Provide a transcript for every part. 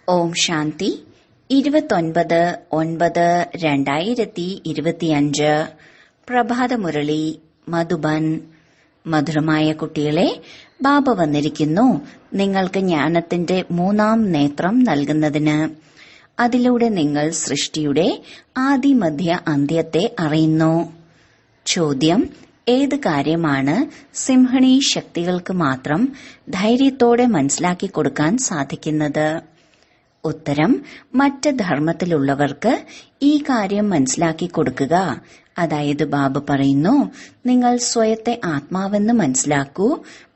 ഓം ശാന്തി 29/9/2025 പ്രഭാതമുരളി മധുബൻ. മധുരമായ കുട്ടികളെ, ബാബ വന്നിരിക്കുന്നു നിങ്ങൾക്ക് ജ്ഞാനത്തിന്റെ 3-ാം നേത്രം നൽകുന്നതിന്. അതിലൂടെ നിങ്ങൾ സൃഷ്ടിയുടെ ആദി മധ്യ അന്ത്യത്തെ അറിയുന്നു. ചോദ്യം: ഏത് കാര്യമാണ് സിംഹണി ശക്തികൾക്ക് മാത്രം ധൈര്യത്തോടെ മനസ്സിലാക്കി കൊടുക്കാൻ സാധിക്കുന്നത്? ഉത്തരം: മറ്റ് ധർമ്മത്തിലുള്ളവർക്ക് ഈ കാര്യം മനസ്സിലാക്കി കൊടുക്കുക. അതായത് ബാബ പറയുന്നു, നിങ്ങൾ സ്വയത്തെ ആത്മാവെന്ന് മനസ്സിലാക്കൂ,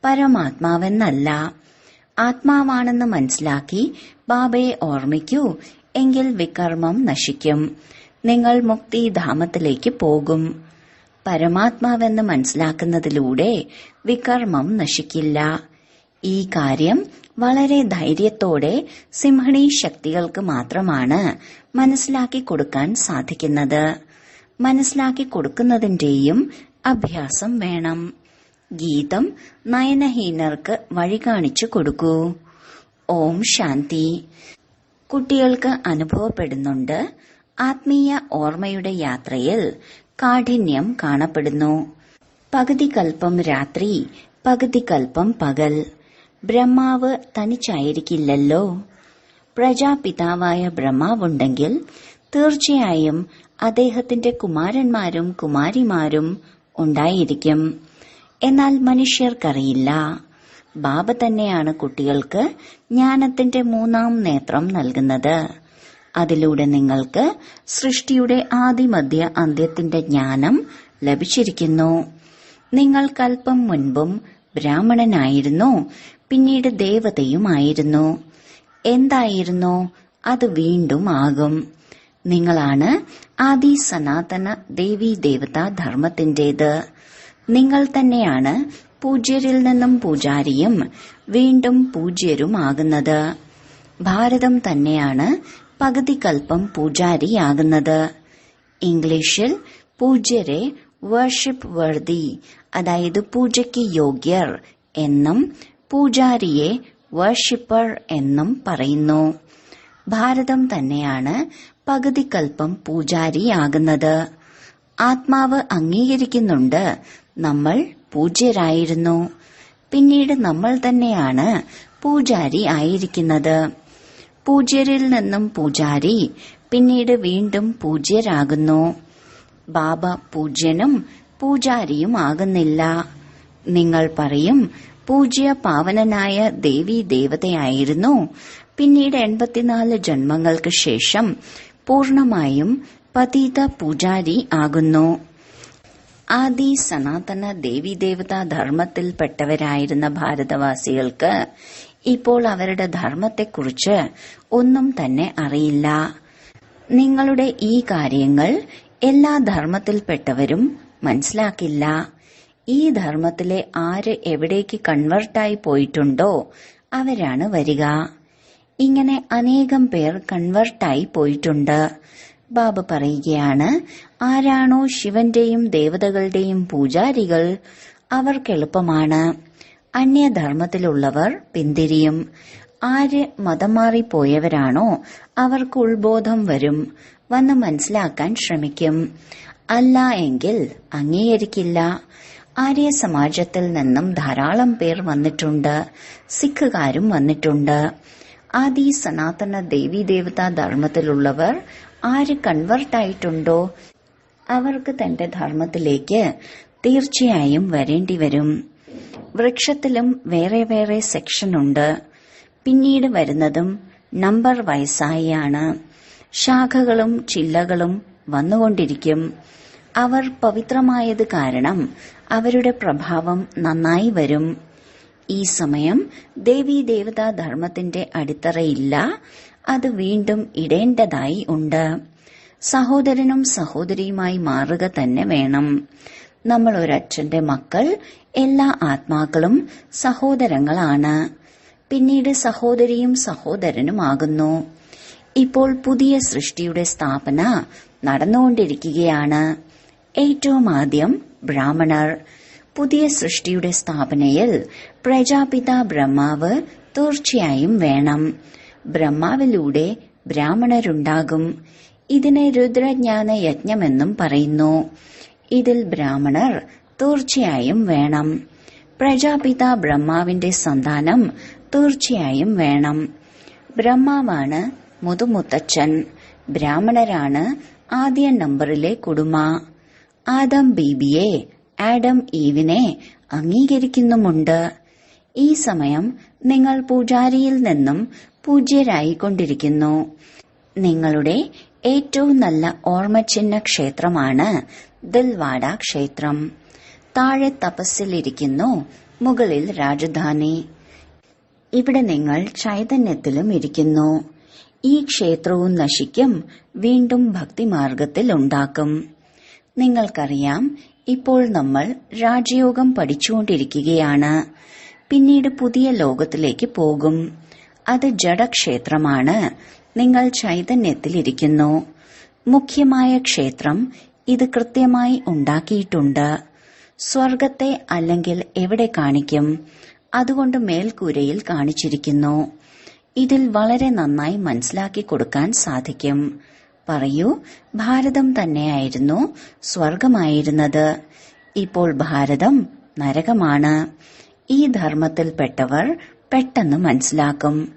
പരമാത്മാവെന്നല്ല. ആത്മാവാണെന്ന് മനസ്സിലാക്കി ബാബയെ ഓർമ്മിക്കൂ, എങ്കിൽ വികർമ്മം നശിക്കും. നിങ്ങൾ മുക്തിധാമത്തിലേക്ക് പോകും. പരമാത്മാവെന്ന് മനസ്സിലാക്കുന്നതിലൂടെ വികർമ്മം നശിക്കില്ല. ഈ കാര്യം വളരെ ധൈര്യത്തോടെ സിംഹണി ശക്തികൾക്ക് മാത്രമാണ് മനസ്സിലാക്കി കൊടുക്കാൻ സാധിക്കുന്നത്. മനസ്സിലാക്കി കൊടുക്കുന്നതിന്റെയും അഭ്യാസം വേണം. ഗീതം: നയനഹീനർക്ക് വഴി കാണിച്ചു കൊടുക്കൂ. ഓം ശാന്തി. കുട്ടികൾക്ക് അനുഭവപ്പെടുന്നുണ്ട്, ആത്മീയ ഓർമ്മയുടെ യാത്രയിൽ കാഠിന്യം കാണപ്പെടുന്നു. പകുതി കൽപ്പം രാത്രി, പകുതി കൽപ്പം പകൽ. ബ്രഹ്മാവ് തനിച്ചായിരിക്കില്ലല്ലോ. പ്രജാപിതാവായ ബ്രഹ്മാവുണ്ടെങ്കിൽ തീർച്ചയായും അദ്ദേഹത്തിന്റെ കുമാരന്മാരും കുമാരിമാരും ഉണ്ടായിരിക്കും. എന്നാൽ മനുഷ്യർക്കറിയില്ല. ബാബ തന്നെയാണ് കുട്ടികൾക്ക് ജ്ഞാനത്തിന്റെ 3-ാം നേത്രം നൽകുന്നത്. അതിലൂടെ നിങ്ങൾക്ക് സൃഷ്ടിയുടെ ആദിമധ്യ അന്ത്യത്തിന്റെ ജ്ഞാനം ലഭിച്ചിരിക്കുന്നു. നിങ്ങൾക്കല്പം മുൻപും ബ്രാഹ്മണനായിരുന്നു, പിന്നീട് ദേവതയുമായിരുന്നു. എന്തായിരുന്നോ അത് വീണ്ടും ആകും. നിങ്ങളാണ് ആദി സനാതന ദേവീ ദേവതാ ധർമ്മത്തിന്റേത്. നിങ്ങൾ തന്നെയാണ് പൂജ്യരിൽ നിന്നും പൂജാരിയും വീണ്ടും പൂജ്യരുമാകുന്നത്. ഭാരതം തന്നെയാണ് പകുതി കൽപ്പം പൂജാരിയാകുന്നത്. ഇംഗ്ലീഷിൽ പൂജ്യരെ വർഷിപ്പ് വർതി, അതായത് പൂജയ്ക്ക് യോഗ്യർ എന്നും പൂജാരിയെ വർഷിപ്പർ എന്നും പറയുന്നു. ഭാരതം തന്നെയാണ് പകുതി കൽപ്പം പൂജാരിയാകുന്നത്. ആത്മാവ് അംഗീകരിക്കുന്നുണ്ട്, നമ്മൾ പൂജ്യരായിരുന്നു, പിന്നീട് നമ്മൾ തന്നെയാണ് പൂജാരി ആയിരിക്കുന്നത്. പൂജ്യരിൽ നിന്നും പൂജാരി, പിന്നീട് വീണ്ടും പൂജ്യരാകുന്നു. ബാബ പൂജ്യനും പൂജാരിയും ആകുന്നില്ല. നിങ്ങൾ പറയും, പൂജ്യ പാവനനായ ദേവീ ദേവതയായിരുന്നു, പിന്നീട് 84 ജന്മങ്ങൾക്ക് ശേഷം പൂർണമായും പതിത പൂജാരി ആകുന്നു. ആദി സനാതന ദേവീ ദേവതാ ധർമ്മത്തിൽപ്പെട്ടവരായിരുന്ന ഭാരതവാസികൾക്ക് ഇപ്പോൾ അവരുടെ ധർമ്മത്തെക്കുറിച്ച് ഒന്നും തന്നെ അറിയില്ല. നിങ്ങളുടെ ഈ കാര്യങ്ങൾ എല്ലാ ധർമ്മത്തിൽപ്പെട്ടവരും മനസ്സിലാക്കില്ല. ഈ ധർമ്മത്തിലെ ആര് എവിടേക്ക് കൺവേർട്ടായി പോയിട്ടുണ്ടോ അവരാണ് വരിക. ഇങ്ങനെ അനേകം പേർ കൺവേർട്ടായി പോയിട്ടുണ്ട്. ബാബ പറയുകയാണ്, ആരാണോ ശിവന്റെയും ദേവതകളുടെയും പൂജാരികൾ അവർക്കെളുപ്പമാണ്. അന്യധർമ്മത്തിലുള്ളവർ പിന്തിരിയും. ആര് മതം മാറിപ്പോയവരാണോ അവർക്ക് ഉത്ബോധം വരും, വന്ന് മനസ്സിലാക്കാൻ ശ്രമിക്കും. അല്ല എങ്കിൽ അംഗീകരിക്കില്ല. ആര്യ സമാജത്തിൽ നിന്നും ധാരാളം പേർ വന്നിട്ടുണ്ട്, സിഖുകാരും വന്നിട്ടുണ്ട്. ആദി സനാതന ദേവീ ദേവതാ ധർമ്മത്തിലുള്ളവർ ആര് കൺവേർട്ടായിട്ടുണ്ടോ അവർക്ക് തന്റെ ധർമ്മത്തിലേക്ക് തീർച്ചയായും വരേണ്ടി വരും. വൃക്ഷത്തിലും വേറെ വേറെ സെക്ഷനുണ്ട്. പിന്നീട് വരുന്നതും നമ്പർ വയസ്സായാണ്. ശാഖകളും ചില്ലകളും വന്നുകൊണ്ടിരിക്കും. അവർ പവിത്രമായത് കാരണം അവരുടെ പ്രഭാവം നന്നായി വരും. ഈ സമയം ദേവീ ദേവതാ ധർമ്മത്തിന്റെ അടിത്തറയില്ല, അത് വീണ്ടും ഇടേണ്ടതായി ഉണ്ട്. സഹോദരനും സഹോദരിയുമായി മാറുക തന്നെ വേണം. നമ്മൾ ഒരച്ഛന്റെ മക്കൾ, എല്ലാ ആത്മാക്കളും സഹോദരങ്ങളാണ്. പിന്നീട് സഹോദരിയും സഹോദരനുമാകുന്നു. ഇപ്പോൾ പുതിയ സൃഷ്ടിയുടെ സ്ഥാപന നടന്നുകൊണ്ടിരിക്കുകയാണ്. ഏറ്റവും ആദ്യം ബ്രാഹ്മണർ. പുതിയ സൃഷ്ടിയുടെ സ്ഥാപനയിൽ പ്രജാപിത ബ്രഹ്മാവ് തീർച്ചയായും വേണം. ബ്രഹ്മാവിലൂടെ ബ്രാഹ്മണരുണ്ടാകും. ഇതിനെ രുദ്രജ്ഞാന യജ്ഞമെന്നും പറയുന്നു. ഇതിൽ ബ്രാഹ്മണർ തീർച്ചയായും വേണം. പ്രജാപിത ബ്രഹ്മാവിന്റെ സന്താനം തീർച്ചയായും വേണം. ബ്രഹ്മാവാണ് മുതുമുത്തച്ഛൻ. ബ്രാഹ്മണരാണ് ആദ്യ നമ്പറിലെ കുടുംബ. ആദം ബീബിയെ, ആഡം ഈവിനെ അംഗീകരിക്കുന്നുമുണ്ട്. ഈ സമയം നിങ്ങൾ പൂജാരിയിൽ നിന്നും പൂജ്യരായിക്കൊണ്ടിരിക്കുന്നു. നിങ്ങളുടെ ഏറ്റവും നല്ല ഓർമ്മചിഹ്ന ക്ഷേത്രമാണ് ദിൽവാഡ ക്ഷേത്രം. താഴെ തപസ്സിലിരിക്കുന്നു, മുകളിൽ രാജധാനി. ഇവിടെ നിങ്ങൾ ചൈതന്യത്തിലും ഇരിക്കുന്നു. ഈ ക്ഷേത്രവും നശിക്കും, വീണ്ടും ഭക്തിമാർഗത്തിൽ ഉണ്ടാക്കും. നിങ്ങൾക്കറിയാം, ഇപ്പോൾ നമ്മൾ രാജയോഗം പഠിച്ചുകൊണ്ടിരിക്കുകയാണ്. പിന്നീട് പുതിയ ലോകത്തിലേക്ക് പോകും. അത് ജഡക്ഷേത്രമാണ്. നിങ്ങൾ ചൈതന്യത്തിലിരിക്കുന്നു. മുഖ്യമായ ക്ഷേത്രം ഇത് കൃത്യമായി ഉണ്ടാക്കിയിട്ടുണ്ട്. സ്വർഗത്തെ അല്ലെങ്കിൽ എവിടെ കാണിക്കും? അതുകൊണ്ട് മേൽക്കൂരയിൽ കാണിച്ചിരിക്കുന്നു. ഇതിൽ വളരെ നന്നായി മനസ്സിലാക്കി കൊടുക്കാൻ സാധിക്കും. പറയൂ, ഭാരതം തന്നെയായിരുന്നു സ്വർഗമായിരുന്നത്. ഇപ്പോൾ ഭാരതം നരകമാണ്. ഈ ധർമ്മത്തിൽപ്പെട്ടവർ പെട്ടെന്ന് മനസ്സിലാക്കും.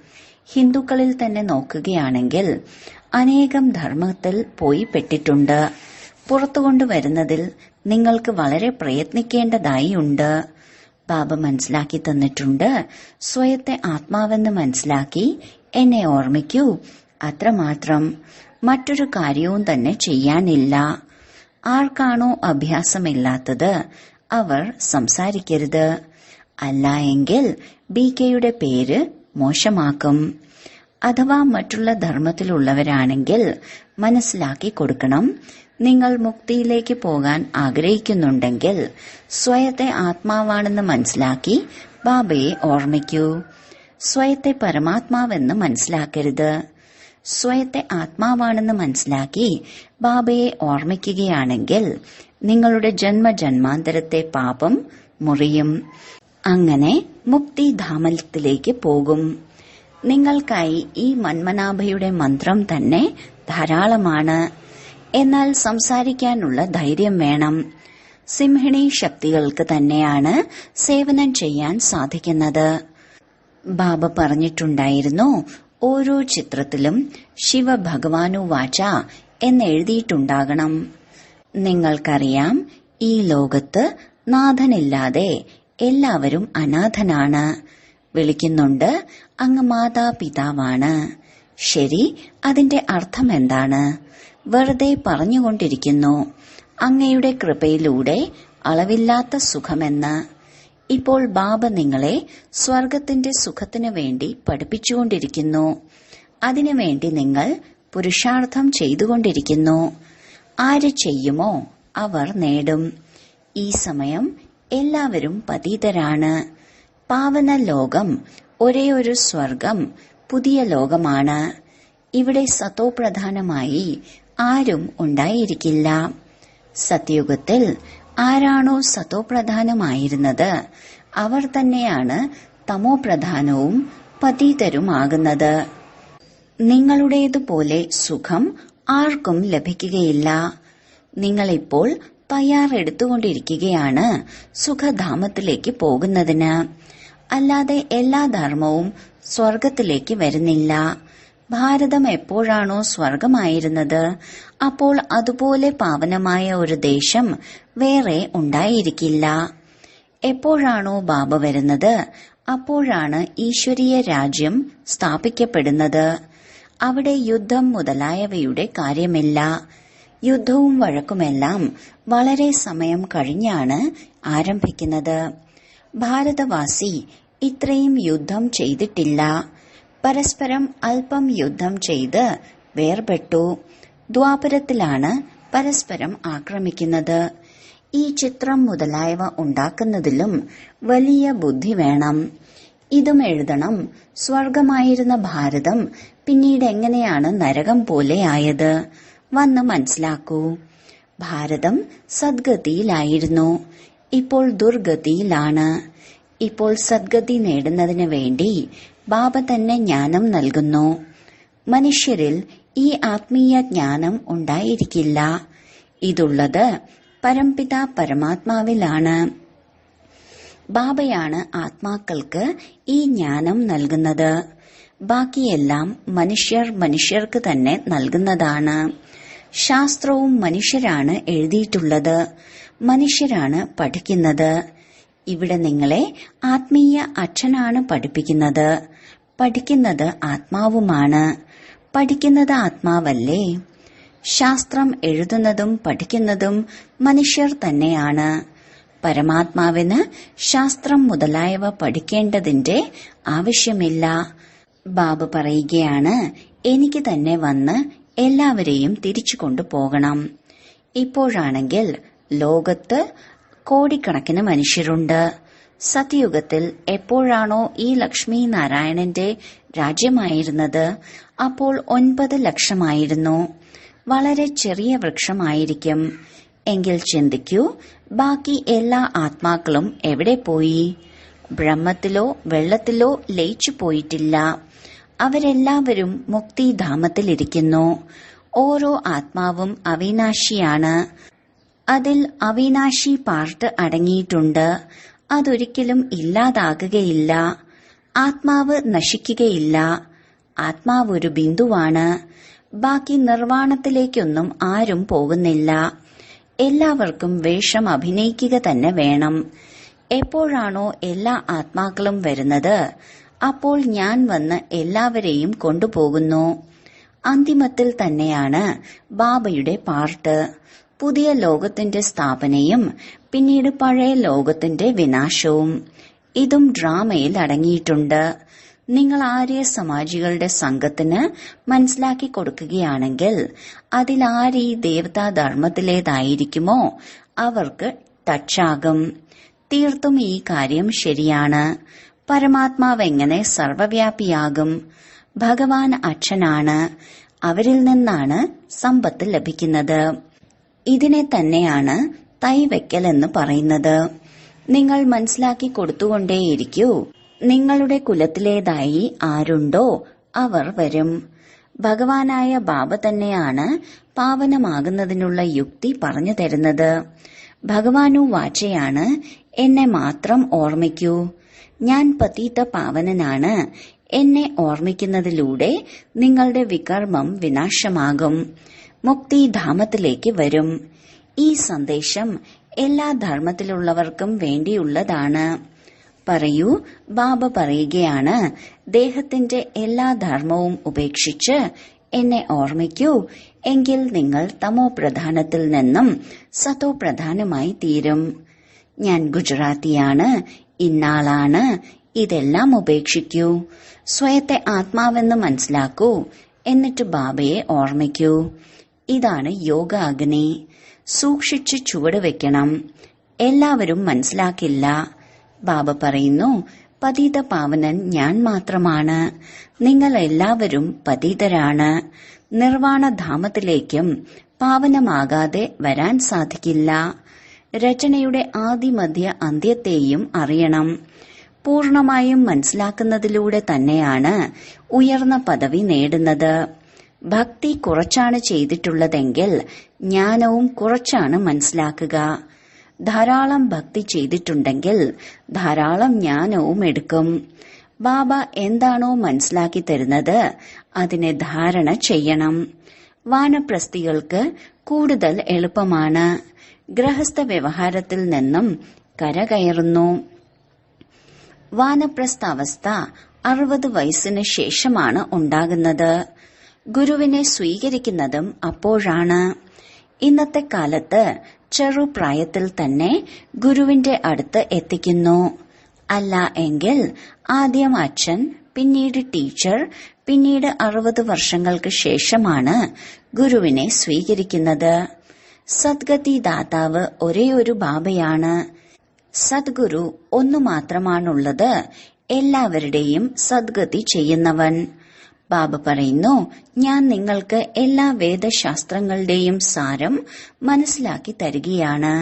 ഹിന്ദുക്കളിൽ തന്നെ നോക്കുകയാണെങ്കിൽ അനേകം ധർമ്മത്തിൽ പോയി പെട്ടിട്ടുണ്ട്. പുറത്തുകൊണ്ടുവരുന്നതിൽ നിങ്ങൾക്ക് വളരെ പ്രയത്നിക്കേണ്ടതായി ഉണ്ട്. ബാബ മനസ്സിലാക്കി തന്നിട്ടുണ്ട്. സ്വയത്തെ ആത്മാവെന്ന് മനസ്സിലാക്കി എന്നെ ഓർമ്മിക്കൂ, അത്രമാത്രം. മറ്റൊരു കാര്യവും തന്നെ ചെയ്യാനില്ല. ആർക്കാണോ അഭ്യാസമില്ലാത്തത് അവർ സംസാരിക്കരുത്. അല്ല എങ്കിൽ ബികെയുടെ പേര് മോശമാക്കും. അഥവാ മറ്റുള്ള ധർമ്മത്തിലുള്ളവരാണെങ്കിൽ മനസ്സിലാക്കി കൊടുക്കണം. നിങ്ങൾ മുക്തിയിലേക്ക് പോകാൻ ആഗ്രഹിക്കുന്നുണ്ടെങ്കിൽ സ്വയത്തെ ആത്മാവാണെന്ന് മനസ്സിലാക്കി ബാബയെ ഓർമ്മിക്കൂ. സ്വയത്തെ പരമാത്മാവെന്ന് മനസ്സിലാക്കരുത്. സ്വയത്തെ ആത്മാവാണെന്ന് മനസ്സിലാക്കി ബാബയെ ഓർമ്മിക്കുകയാണെങ്കിൽ നിങ്ങളുടെ ജന്മജന്മാന്തരത്തെ പാപം മുറിയും. അങ്ങനെ മുക്തിധാമത്തിലേക്ക് പോകും. നിങ്ങൾക്കായി ഈ മന്മനാഭയുടെ മന്ത്രം തന്നെ ധാരാളമാണ്. എന്നാൽ സംസാരിക്കാനുള്ള ധൈര്യം വേണം. സിംഹിണി ശക്തികൾക്ക് തന്നെയാണ് സേവനം ചെയ്യാൻ സാധിക്കുന്നത്. ബാബ പറഞ്ഞിട്ടുണ്ടായിരുന്നു, ഓരോ ചിത്രത്തിലും ശിവഭഗവാനു വാച എന്നെഴുതിയിട്ടുണ്ടാകണം. നിങ്ങൾക്കറിയാം, ഈ ലോകത്ത് നാഥനില്ലാതെ എല്ലാവരും അനാഥനാണ്. വിളിക്കുന്നുണ്ട്, അങ്ങ് മാതാപിതാവാണ്. ശരി, അതിന്റെ അർത്ഥം എന്താണ്? വെറുതെ പറഞ്ഞുകൊണ്ടിരിക്കുന്നു, അങ്ങയുടെ കൃപയിലൂടെ അളവില്ലാത്ത സുഖമെന്ന്. ഇപ്പോൾ ബാബ നിങ്ങളെ സ്വർഗത്തിന്റെ സുഖത്തിനു വേണ്ടി പഠിപ്പിച്ചുകൊണ്ടിരിക്കുന്നു. അതിനുവേണ്ടി നിങ്ങൾ പുരുഷാർത്ഥം ചെയ്തുകൊണ്ടിരിക്കുന്നു. ആര് ചെയ്യുമോ അവർ നേടും. ഈ സമയം എല്ലാവരും പതീതരാണ്. പാവന ലോകം ഒരേയൊരു സ്വർഗം, പുതിയ ലോകമാണ്. ഇവിടെ സതോപ്രധാനമായി ആരും ഉണ്ടായിരിക്കില്ല. സത്യുഗത്തിൽ ആരാണോ സതോപ്രധാനമായിരുന്നത് അവർ തന്നെയാണ് തമോപ്രധാനവും പതീതരുമാകുന്നത്. നിങ്ങളുടേതുപോലെ സുഖം ആർക്കും ലഭിക്കുകയില്ല. നിങ്ങളിപ്പോൾ തയ്യാറെടുത്തുകൊണ്ടിരിക്കുകയാണ് സുഖധാമത്തിലേക്ക് പോകുന്നതിന്. അല്ലാതെ എല്ലാ ധർമ്മവും സ്വർഗത്തിലേക്ക് വരുന്നില്ല. ഭാരതം എപ്പോഴാണോ സ്വർഗമായിരുന്നത് അപ്പോൾ അതുപോലെ പാവനമായ ഒരു ദേശം വേറെ ഉണ്ടായിരിക്കില്ല. എപ്പോഴാണോ ബാബ വരുന്നത് അപ്പോഴാണ് ഈശ്വരീയ രാജ്യം സ്ഥാപിക്കപ്പെടുന്നത്. അവിടെ യുദ്ധം മുതലായവയുടെ കാര്യമില്ല. യുദ്ധവും വഴക്കുമെല്ലാം വളരെ സമയം കഴിഞ്ഞാണ് ആരംഭിക്കുന്നത്. ഭാരതവാസി ഇത്രയും യുദ്ധം ചെയ്തിട്ടില്ല. പരസ്പരം അല്പം യുദ്ധം ചെയ്ത് വേർപെട്ടു. ദ്വാപരത്തിലാണ് പരസ്പരം ആക്രമിക്കുന്നത്. ഈ ചിത്രം മുതലായവ ഉണ്ടാക്കുന്നതിലും വലിയ ബുദ്ധി വേണം. ഇതും എഴുതണം, സ്വർഗമായിരുന്ന ഭാരതം പിന്നീട് എങ്ങനെയാണ് നരകം പോലെ ആയത്. വന്ന് മനസ്സിലാക്കൂ. ഭാരതം സദ്ഗതിയിലായിരുന്നു, ഇപ്പോൾ ദുർഗതിയിലാണ്. ഇപ്പോൾ സദ്ഗതി നേടുന്നതിന് വേണ്ടി ബാബ തന്നെ ജ്ഞാനം നൽകുന്നു. മനുഷ്യരിൽ ഈ ആത്മീയ ജ്ഞാനം ഉണ്ടായിരിക്കില്ല. ഇതുള്ളത് പരംപിത പരമാത്മാവിലാണ്. ബാബയാണ് ആത്മാക്കൾക്ക് ഈ ജ്ഞാനം നൽകുന്നത്. ബാക്കിയെല്ലാം മനുഷ്യർക്ക് തന്നെ നൽകുന്നതാണ്. ശാസ്ത്രവും മനുഷ്യരാണ് എഴുതിയിട്ടുള്ളത്, മനുഷ്യരാണ് പഠിക്കുന്നത്. ഇവിടെ നിങ്ങളെ ആത്മീയ അച്ഛനാണ് പഠിപ്പിക്കുന്നത്. പഠിക്കുന്നത് ആത്മാവുമാണ്. പഠിക്കുന്നത് ആത്മാവല്ലേ? ശാസ്ത്രം എഴുതുന്നതും പഠിക്കുന്നതും മനുഷ്യർ തന്നെയാണ്. പരമാത്മാവിന് ശാസ്ത്രം മുതലായവ പഠിക്കേണ്ടതിന്റെ ആവശ്യമില്ല. ബാബ പറയുകയാണ്, എനിക്ക് തന്നെ വന്ന് എല്ലാവരെയും തിരിച്ചു കൊണ്ടുപോകണം. ഇപ്പോഴാണെങ്കിൽ ലോകത്ത് കോടിക്കണക്കിന് മനുഷ്യരുണ്ട്. സത്യയുഗത്തിൽ എപ്പോഴാണോ ഈ ലക്ഷ്മി നാരായണന്റെ രാജ്യമായിരുന്നത് അപ്പോൾ 9 ലക്ഷമായിരുന്നു. വളരെ ചെറിയ വൃക്ഷമായിരിക്കും. എങ്കിൽ ചിന്തിക്കൂ, ബാക്കി എല്ലാ ആത്മാക്കളും എവിടെ പോയി? ബ്രഹ്മത്തിലോ വെള്ളത്തിലോ ലയിച്ചു പോയിട്ടില്ല. അവരെല്ലാവരും മുക്തിധാമത്തിലിരിക്കുന്നു. ഓരോ ആത്മാവും അവിനാശിയാണ്. അതിൽ അവിനാശി പാർട്ട് അടങ്ങിയിട്ടുണ്ട്. അതൊരിക്കലും ഇല്ലാതാകുകയില്ല. ആത്മാവ് നശിക്കുകയില്ല. ആത്മാവ് ഒരു ബിന്ദുവാണ്. ബാക്കി നിർവ്വാണത്തിലേക്കൊന്നും ആരും പോകുന്നില്ല. എല്ലാവർക്കും വേഷം അഭിനയിക്കുക തന്നെ വേണം. എപ്പോഴാണോ എല്ലാ ആത്മാക്കളും വരുന്നത് അപ്പോൾ ഞാൻ വന്ന് എല്ലാവരെയും കൊണ്ടുപോകുന്നു. അന്തിമത്തിൽ തന്നെയാണ് ബാബയുടെ പാർട്ട്. പുതിയ ലോകത്തിന്റെ സ്ഥാപനയും പിന്നീട് പഴയ ലോകത്തിന്റെ വിനാശവും. ഇതും ഡ്രാമയിൽ അടങ്ങിയിട്ടുണ്ട്. നിങ്ങൾ ആര്യ സമാജികളുടെ സംഘത്തിന് മനസ്സിലാക്കി കൊടുക്കുകയാണെങ്കിൽ അതിലാരീ ദേവതാ ധർമ്മത്തിലേതായിരിക്കുമോ അവർക്ക് ടച്ചാകും. തീർത്തും ഈ കാര്യം ശരിയാണ്. പരമാത്മാവ് എങ്ങനെ സർവവ്യാപിയാകും? ഭഗവാൻ അച്ഛനാണ്. അവരിൽ നിന്നാണ് സമ്പത്ത് ലഭിക്കുന്നത്. ഇതിനെ തന്നെയാണ് തൈവയ്ക്കൽ എന്ന് പറയുന്നത്. നിങ്ങൾ മനസ്സിലാക്കി കൊടുത്തുകൊണ്ടേയിരിക്കൂ. നിങ്ങളുടെ കുലത്തിലേതായി ആരുണ്ടോ അവർ വരും. ഭഗവാനായ ബാബ തന്നെയാണ് പാവനമാകുന്നതിനുള്ള യുക്തി പറഞ്ഞു തരുന്നത്. ഭഗവാനു വാചയാണ്, എന്നെ മാത്രം ഓർമ്മിക്കൂ. ഞാൻ പതീത പാവനനാണ്. എന്നെ ഓർമ്മിക്കുന്നതിലൂടെ നിങ്ങളുടെ വികർമ്മം വിനാശമാകും. മുക്തിധാമത്തിലേക്ക് വരും. ഈ സന്ദേശം എല്ലാ ധർമ്മത്തിലുള്ളവർക്കും വേണ്ടിയുള്ളതാണ്. പറയൂ, ബാബ പറയുകയാണ്, ദേഹത്തിന്റെ എല്ലാ ധർമ്മവും ഉപേക്ഷിച്ച് എന്നെ ഓർമ്മിക്കൂ. എങ്കിൽ നിങ്ങൾ തമോ പ്രധാനത്തിൽ നിന്നും സതോ പ്രധാനമായി തീരും. ഞാൻ ഗുജറാത്തിയാണ്, ഇന്നാളാണ്, ഇതെല്ലാം ഉപേക്ഷിക്കൂ. സ്വയത്തെ ആത്മാവെന്ന് മനസ്സിലാക്കൂ. എന്നിട്ട് ബാബയെ ഓർമ്മിക്കൂ. ഇതാണ് യോഗ അഗ്നി. സൂക്ഷിച്ച് ചുവട് വെക്കണം. എല്ലാവരും മനസ്സിലാക്കില്ല. ബാബ പറയുന്നു, പതിത പാവനൻ ഞാൻ മാത്രമാണ്. നിങ്ങൾ എല്ലാവരും പതിതരാണ്. നിർവാണധാമത്തിലേക്കും പാവനമാകാതെ വരാൻ സാധിക്കില്ല. രചനയുടെ ആദിമധ്യ അന്ത്യത്തെയും അറിയണം. പൂർണമായും മനസ്സിലാക്കുന്നതിലൂടെ തന്നെയാണ് ഉയർന്ന പദവി നേടുന്നത്. ഭക്തി കുറച്ചാണ് ചെയ്തിട്ടുള്ളതെങ്കിൽ ജ്ഞാനവും കുറച്ചാണ് മനസ്സിലാക്കുക. ധാരാളം ഭക്തി ചെയ്തിട്ടുണ്ടെങ്കിൽ ധാരാളം ജ്ഞാനവും എടുക്കും. ബാബ എന്താണോ മനസ്സിലാക്കി തരുന്നത് അതിനെ ധാരണ ചെയ്യണം. വാനപ്രസ്ഥികൾക്ക് കൂടുതൽ എളുപ്പമാണ്. ഗൃഹസ്ഥ വ്യവഹാരത്തിൽ നിന്നും കരകയറുന്നു. വാനപ്രസ്ഥ അവസ്ഥ 60 വയസ്സിന് ശേഷമാണ് ഉണ്ടാകുന്നത്. ഗുരുവിനെ സ്വീകരിക്കുന്നതും അപ്പോഴാണ്. ഇന്നത്തെ കാലത്ത് ചെറുപ്രായത്തിൽ തന്നെ ഗുരുവിന്റെ അടുത്ത് എത്തിക്കുന്നു. അല്ല എങ്കിൽ ആദ്യം അച്ഛൻ, പിന്നീട് ടീച്ചർ, പിന്നീട് 60 വർഷങ്ങൾക്ക് ശേഷമാണ് ഗുരുവിനെ സ്വീകരിക്കുന്നത്. സദ്ഗതി ദാതാവ് ഒരേയൊരു ബാബയാണ്. സദ്ഗുരു ഒന്നു മാത്രമാണുള്ളത്, എല്ലാവരുടെയും സദ്ഗതി ചെയ്യുന്നവൻ. ബാബ പറയുന്നു, ഞാൻ നിങ്ങൾക്ക് എല്ലാ വേദശാസ്ത്രങ്ങളുടെയും സാരം മനസ്സിലാക്കി തരികയാണ്.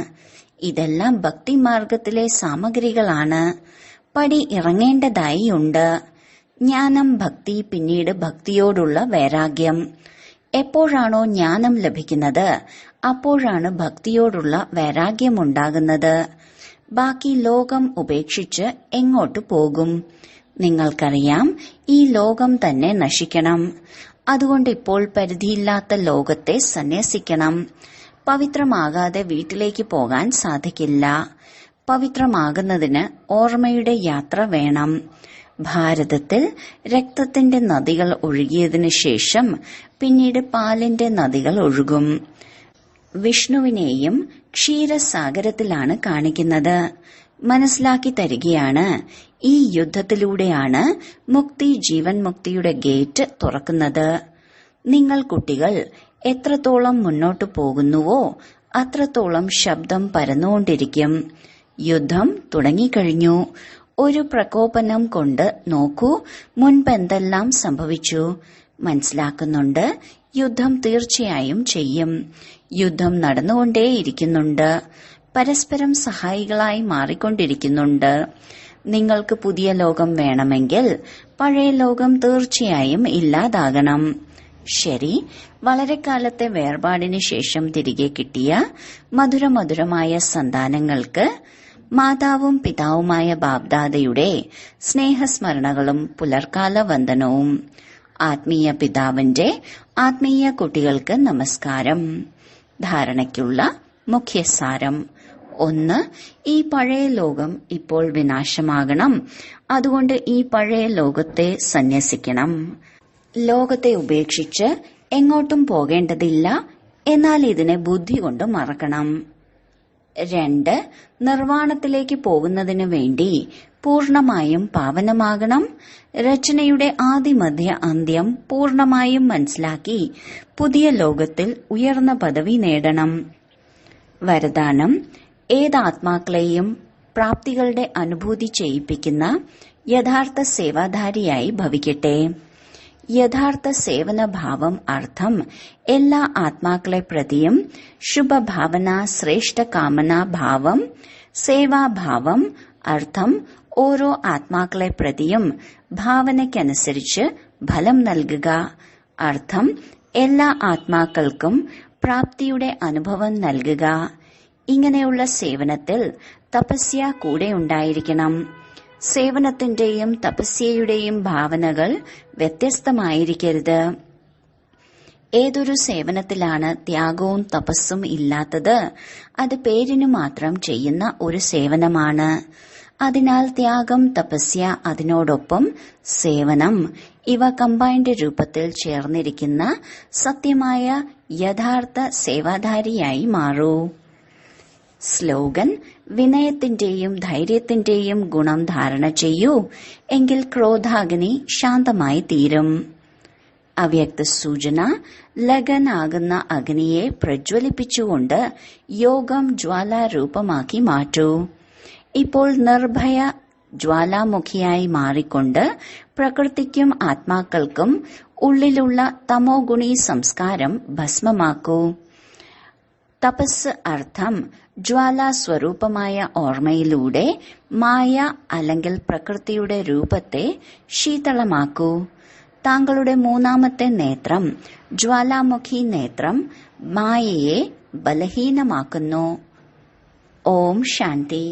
ഇതെല്ലാം ഭക്തിമാർഗത്തിലെ സാമഗ്രികളാണ്. പടി ഇറങ്ങേണ്ടതായി ഉണ്ട്. ജ്ഞാനം, ഭക്തി, പിന്നീട് ഭക്തിയോടുള്ള വൈരാഗ്യം. എപ്പോഴാണോ ജ്ഞാനം ലഭിക്കുന്നത് അപ്പോഴാണ് ഭക്തിയോടുള്ള വൈരാഗ്യമുണ്ടാകുന്നത്. ബാക്കി ലോകം ഉപേക്ഷിച്ച് എങ്ങോട്ട് പോകും? നിങ്ങൾക്കറിയാം, ഈ ലോകം തന്നെ നശിക്കണം. അതുകൊണ്ട് ഇപ്പോൾ പരിധിയില്ലാത്ത ലോകത്തെ സന്യസിക്കണം. പവിത്രമാകാതെ വീട്ടിലേക്ക് പോകാൻ സാധിക്കില്ല. പവിത്രമാകുന്നതിന് ഓർമ്മയുടെ യാത്ര വേണം. ഭാരതത്തിൽ രക്തത്തിന്റെ നദികൾ ഒഴുകിയതിനു ശേഷം പിന്നീട് പാലിന്റെ നദികൾ ഒഴുകും. വിഷ്ണുവിനെയും ക്ഷീരസാഗരത്തിലാണ് കാണിക്കുന്നത്. മനസ്സിലാക്കി തരികയാണ്, ഈ യുദ്ധത്തിലൂടെയാണ് മുക്തി, ജീവൻ മുക്തിയുടെ ഗേറ്റ് തുറക്കുന്നത്. നിങ്ങൾ കുട്ടികൾ എത്രത്തോളം മുന്നോട്ടു പോകുന്നുവോ അത്രത്തോളം ശബ്ദം പരന്നുകൊണ്ടിരിക്കും. യുദ്ധം തുടങ്ങിക്കഴിഞ്ഞു. ഒരു പ്രകോപനം കൊണ്ട് നോക്കൂ മുൻപെന്തെല്ലാം സംഭവിച്ചു. മനസ്സിലാക്കുന്നുണ്ട്, യുദ്ധം തീർച്ചയായും ചെയ്യും. യുദ്ധം നടന്നുകൊണ്ടേയിരിക്കുന്നുണ്ട്. പരസ്പരം സഹായികളായി മാറിക്കൊണ്ടിരിക്കുന്നുണ്ട്. നിങ്ങൾക്ക് പുതിയ ലോകം വേണമെങ്കിൽ പഴയ ലോകം തീർച്ചയായും ഇല്ലാതാകണം. ശരി, വളരെ കാലത്തെ വേർപാടിന് ശേഷം തിരികെ കിട്ടിയ മധുരമധുരമായ സന്താനങ്ങൾക്ക് മാതാവും പിതാവുമായ ബാബ്ദാദയുടെ സ്നേഹസ്മരണകളും പുലർക്കാല വന്ദനവും. ആത്മീയ പിതാവിന്റെ ആത്മീയ കുട്ടികൾക്ക് നമസ്കാരം. ധാരണയ്ക്കുള്ള മുഖ്യസാരം: 1. ഈ പഴയ ലോകം ഇപ്പോൾ വിനാശമാകണം. അതുകൊണ്ട് ഈ പഴയ ലോകത്തെ സന്യസിക്കണം. ലോകത്തെ ഉപേക്ഷിച്ച് എങ്ങോട്ടും പോകേണ്ടതില്ല. എന്നാൽ ഇതിനെ ബുദ്ധി കൊണ്ട് മറക്കണം. 2. നിർവ്വാണത്തിലേക്ക് പോകുന്നതിനു വേണ്ടി പൂർണമായും പാവനമാകണം. രചനയുടെ ആദിമധ്യ അന്ത്യം പൂർണമായും മനസ്സിലാക്കി പുതിയ ലോകത്തിൽ ഉയർന്ന പദവി നേടണം. വരദാനം: ഏതാത്മാക്കളെയും പ്രാപ്തികളുടെ അനുഭൂതി ചെയ്യിപ്പിക്കുന്ന യഥാർത്ഥ സേവാധാരിയായി ഭവിക്കട്ടെ. യഥാർത്ഥ സേവനഭാവം അർത്ഥം എല്ലാ ആത്മാക്കളെ പ്രതിയും ശുഭഭാവന, ശ്രേഷ്ഠ കാമന ഭാവം. സേവാഭാവം അർത്ഥം ഓരോ ആത്മാക്കളെ പ്രതിയും ഭാവനയ്ക്കനുസരിച്ച് ഫലം നൽകുക. അർത്ഥം എല്ലാ ആത്മാക്കൾക്കും പ്രാപ്തിയുടെ അനുഭവം നൽകുക. ഇങ്ങനെയുള്ള സേവനത്തിൽ തപസ്യ കൂടെ ഉണ്ടായിരിക്കണം. സേവനത്തിന്റെയും തപസ്യയുടെയും ഭാവനകൾ വ്യത്യസ്തമായിരിക്കരുത്. ഏതൊരു സേവനത്തിലാണ് ത്യാഗവും തപസ്സും ഇല്ലാത്തത് അത് പേരിനു മാത്രം ചെയ്യുന്ന ഒരു സേവനമാണ്. അതിനാൽ ത്യാഗം, തപസ്യ, അതിനോടൊപ്പം സേവനം ഇവ കമ്പൈൻഡ് രൂപത്തിൽ ചേർന്നിരിക്കുന്ന സത്യമായ യഥാർത്ഥ സേവാധാരിയായി മാറൂ. സ്ലോഗൻ: വിനയത്തിന്റെയും ധൈര്യത്തിന്റെയും ഗുണം ധാരണ ചെയ്യൂ, എങ്കിൽ ക്രോധാഗ്നി ശാന്തമായി തീരും. അവ്യക്ത സൂചന: ലഗനാകുന്ന അഗ്നിയെ പ്രജ്വലിപ്പിച്ചുകൊണ്ട് യോഗം ജ്വാലാരൂപമാക്കി മാറ്റൂ. ഇപ്പോൾ നിർഭയ ജ്വാലാമുഖിയായി മാറിക്കൊണ്ട് പ്രകൃതിക്കും ആത്മാക്കൾക്കും ഉള്ളിലുള്ള തമോ ഗുണി സംസ്കാരം ഭസ്മമാക്കൂ. തപസ് അർത്ഥം ജ്വാലാസ്വരൂപമായ ഓർമ്മയിലൂടെ മായ അല്ലെങ്കിൽ പ്രകൃതിയുടെ രൂപത്തെ ശീതളമാക്കൂ. താങ്കളുടെ മൂന്നാമത്തെ നേത്രം, ജ്വാലാമുഖി നേത്രം, മായയെ ബലഹീനമാക്കുന്നു. ഓം ശാന്തി.